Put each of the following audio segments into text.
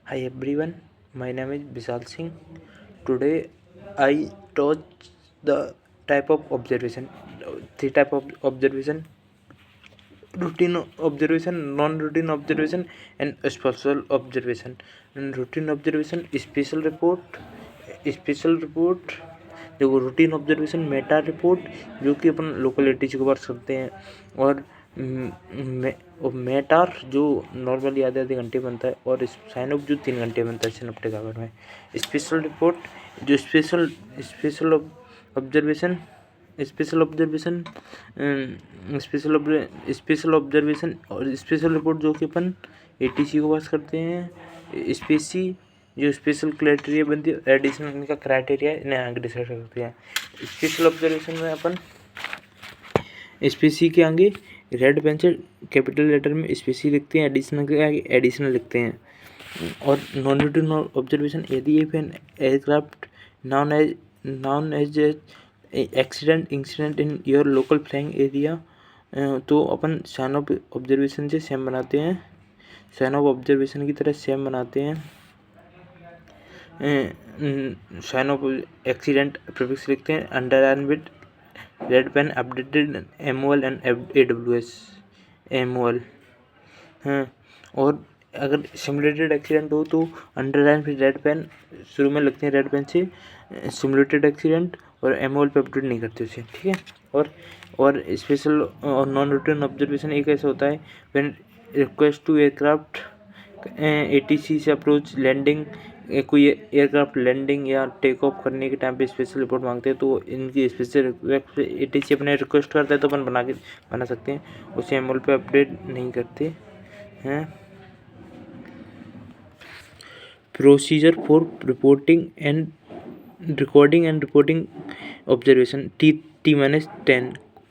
Hi everyone, my name is Vishal Singh. Today I taught the type of observation, three type of observation: routine observation, non-routine observation, and special observation. And routine observation, special report, देखो routine observation Meta report जो कि अपन locality को बात करते हैं, और matter जो normally आधे आधे घंटे बनता है, और साइन ऑफ जो 3 घंटे बनता है सिनेप्टिक आवर में। स्पेशल रिपोर्ट जो स्पेशल ऑब्जर्वेशन और स्पेशल रिपोर्ट जो कि अपन एटीसी को पास करते हैं। स्पेसी जो स्पेशल क्राइटेरिया बनती है, एडिशनल इनका क्राइटेरिया इन्हें आगे डिसाइड करते हैं। स्पेशल ऑब्जर्वेशन में अपन स्पेसी के आगे रेड पेन से कैपिटल लेटर में स्पेसी लिखते हैं, एडिशनल के आगे एडिशनल लिखते हैं। और नॉन रूटीन ऑब्जर्वेशन, यदि an aircraft non as accident incident in your local flying area, तो अपन साइन ऑफ ऑब्जर्वेशन से सेम बनाते हैं, साइन ऑफ ऑब्जर्वेशन की तरह सेम बनाते हैं। साइन ऑफ एक्सीडेंट प्रीफिक्स लिखते हैं, underline with red pen updated MOL and AWS MOL। हाँ, और अगर सिमुलेटेड एक्सीडेंट हो तो अंडरलाइन फिर रेड पेन शुरू में लिखते हैं, रेड पेन से सिमुलेटेड एक्सीडेंट, और MOL पे अपडेट नहीं करते उसे, ठीक है। और स्पेशल और नॉन रूटीन ऑब्जर्वेशन एक ऐसा होता है when request to aircraft ATC से अप्रोच लैंडिंग, कोई एयरक्राफ्ट लैंडिंग या टेक ऑफ करने के टाइम पे स्पेशल रिपोर्ट मांगते हैं, तो इनकी स्पेशल ATC अपने रिक्वेस्ट करता है तो अपन बना सकते हैं, उसे MOL पे अपडेट नहीं करते हैं। Procedure for reporting and recording and reporting observation T-10।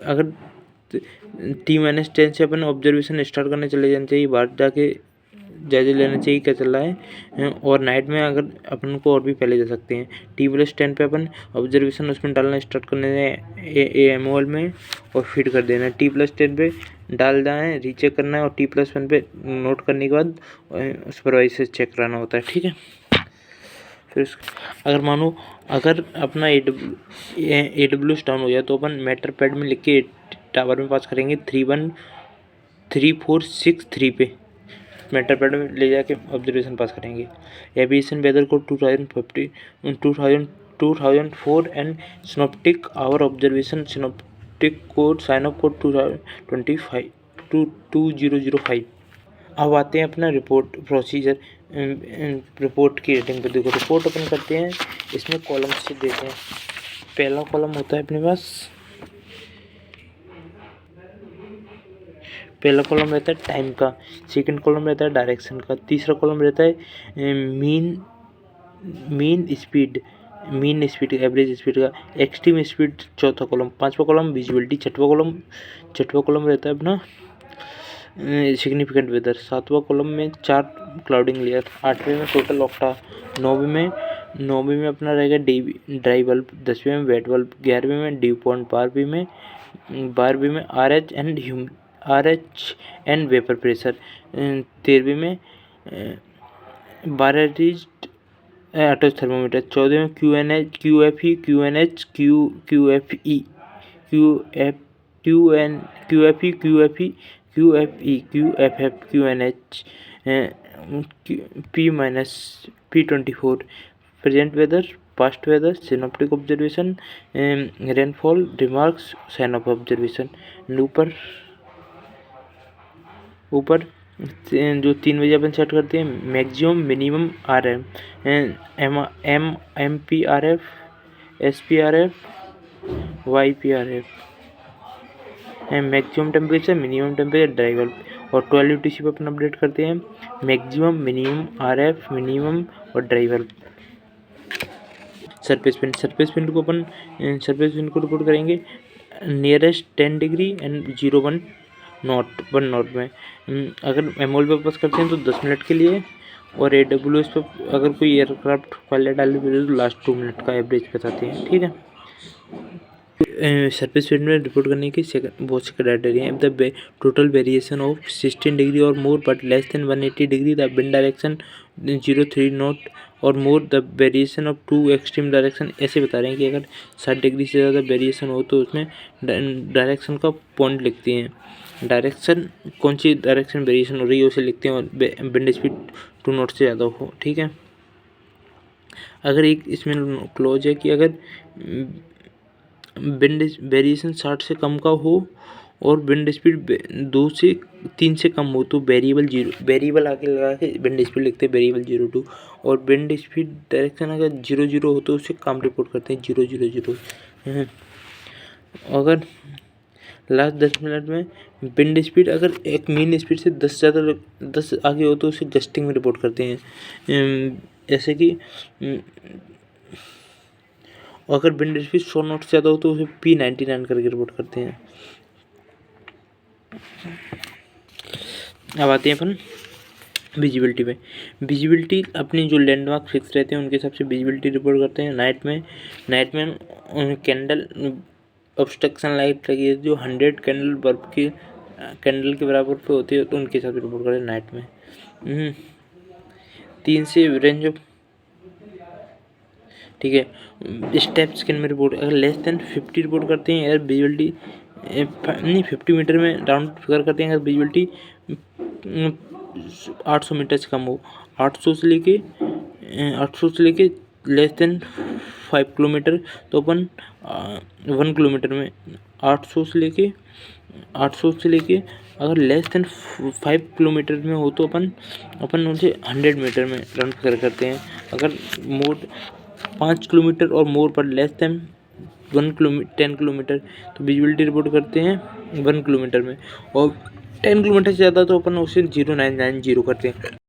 अगर T-10 से अपन ऑब्जर्वेशन स्टार्ट करने चले जाना चाहिए, बाहर जाके जायजा लेना चाहिए क्या चल रहा है, और नाइट में अगर अपन को और भी पहले जा सकते हैं। T+10 पे अपन ऑब्जर्वेशन उसमें डालना स्टार्ट करने MOL में और फीड कर देना है। T+10 पे डाल जाए, रीचेक करना है, और T+1 पे नोट करने के बाद सुपरवाइजर से चेक कराना होता है, ठीक है। फिर अगर अपना AWS डाउन हो जाए तो अपन मैटर पैड में लिख के टावर में पास करेंगे 31346 पे मैटर पैड में ले जाके ऑब्जर्वेशन पास करेंगे। Aviation weather code 2004 and synoptic hour observation synoptic code sign off code 2005। अब आते हैं अपना रिपोर्ट प्रोसीजर, रिपोर्ट की रेटिंग पे। देखो रिपोर्ट अपन करते हैं, इसमें कॉलम से देते हैं। पहला कॉलम होता है अपने पास, पहला कॉलम रहता है टाइम का, सेकंड कॉलम रहता है डायरेक्शन का, तीसरा कॉलम रहता है मीन स्पीड एवरेज स्पीड का, एक्सट्रीम स्पीड चौथा कॉलम, पांचवा कॉलम विजिबिलिटी, छठवा कॉलम रहता है अपना सिग्निफिकेंट वेदर, सातवां कॉलम में 4 क्लाउडिंग लेयर, 8वें में टोटल ऑक्टा, 9वीं में अपना रहेगा ड्राई बल्ब, 10वें में वेट बल्ब, 11वें में ड्यू पॉइंट, 12वीं में RH एंड वेपर प्रेशर, 13वीं में 12 एटोस थर्मोमीटर, 14वें में QFE QFF QNH P-24, present weather, past weather, synoptic observation, rainfall, remarks, sign off observation. ऊपर जो 3 बजे अपन सेट करते हैं, maximum minimum RM, MPRF, SPRF, YPRF, maximum temperature, minimum temperature, dry bulb, और 12 UTC पे अपन अपडेट करते हैं मैक्सिमम, मिनिमम, RF, मिनिमम और ड्राई बल्ब। सरफेस विंड को रिपोर्ट करेंगे नियरेस्ट 10 डिग्री एंड 1 नॉट में। अगर MOL पे पास करते हैं तो 10 मिनट के लिए, और AWS पे अगर कोई एयरक्राफ्ट पायलट डाले तो लास्ट 2 मिनट का एवरेज बताते हैं, ठीक है। सरफेस फील्ड में रिपोर्ट करने की बहुत से क्राइटेरिया हैं। The total variation of 16 degree और more but less than 180 degree, the wind direction 03 knot और more, the variation of 2 extreme direction. ऐसे बता रहे हैं कि अगर 60 डिग्री से ज़्यादा वेरिएशन हो तो उसमें डायरेक्शन का पॉइंट लिखते हैं। डायरेक्शन कौन सी डायरेक्शन वेरिएशन हो रही है उसे लिखते हैं, और विंड स्पीड 2 नॉट से ज़्यादा हो। ठीक है। अगर एक इसमें क्लोज है कि अगर विंड वेरिएशन 60 से कम का हो और विंड स्पीड 2 से 3 से कम हो तो वेरिएबल आगे लगा के विंड स्पीड लिखते हैं, वेरिएबल 02। और विंड स्पीड डायरेक्शन अगर 00 हो तो उसे कम रिपोर्ट करते हैं, 000। अगर लास्ट 10 मिनट में विंड स्पीड अगर एक मीन स्पीड से 10 आगे हो तो उसे गस्टिंग में रिपोर्ट करते हैं। जैसे कि अगर विंड स्पीड 100 नॉट से ज़्यादा हो तो उसे P99 करके रिपोर्ट करते हैं। अब आते हैं अपन विजिबिलिटी पे। विजिबिलिटी अपनी जो लैंडमार्क फिक्स रहते हैं उनके हिसाब से विजिबिलिटी रिपोर्ट करते हैं। नाइट में कैंडल ऑब्स्ट्रक्शन लाइट लगी है जो 100 कैंडल बल्ब की कैंडल के बराबर पे होती है तो उनके हिसाब से रिपोर्ट करते हैं नाइट में। 3 से रेंज ऑफ, ठीक है। स्टेप स्किन में रिपोर्ट अगर लेस देन 50 रिपोर्ट करते हैं, अगर विजिबिलिटी नहीं 50 मीटर में राउंड फिगर करते हैं, अगर विजिबिलिटी 800 मीटर से कम हो। 800 से लेके लेस देन 5 किलोमीटर तो अपन 1 किलोमीटर में 800 से लेके अगर लेस देन 5 किलोमीटर में हो तो अपन उनसे 100 मीटर में राउंड फिगर करते हैं। अगर मोर 5 किलोमीटर और मोर पर लेस देन 10 किलोमीटर तो विजिबिलिटी रिपोर्ट करते हैं 1 किलोमीटर में, और 10 किलोमीटर से ज़्यादा तो अपन उसे 0990 करते हैं।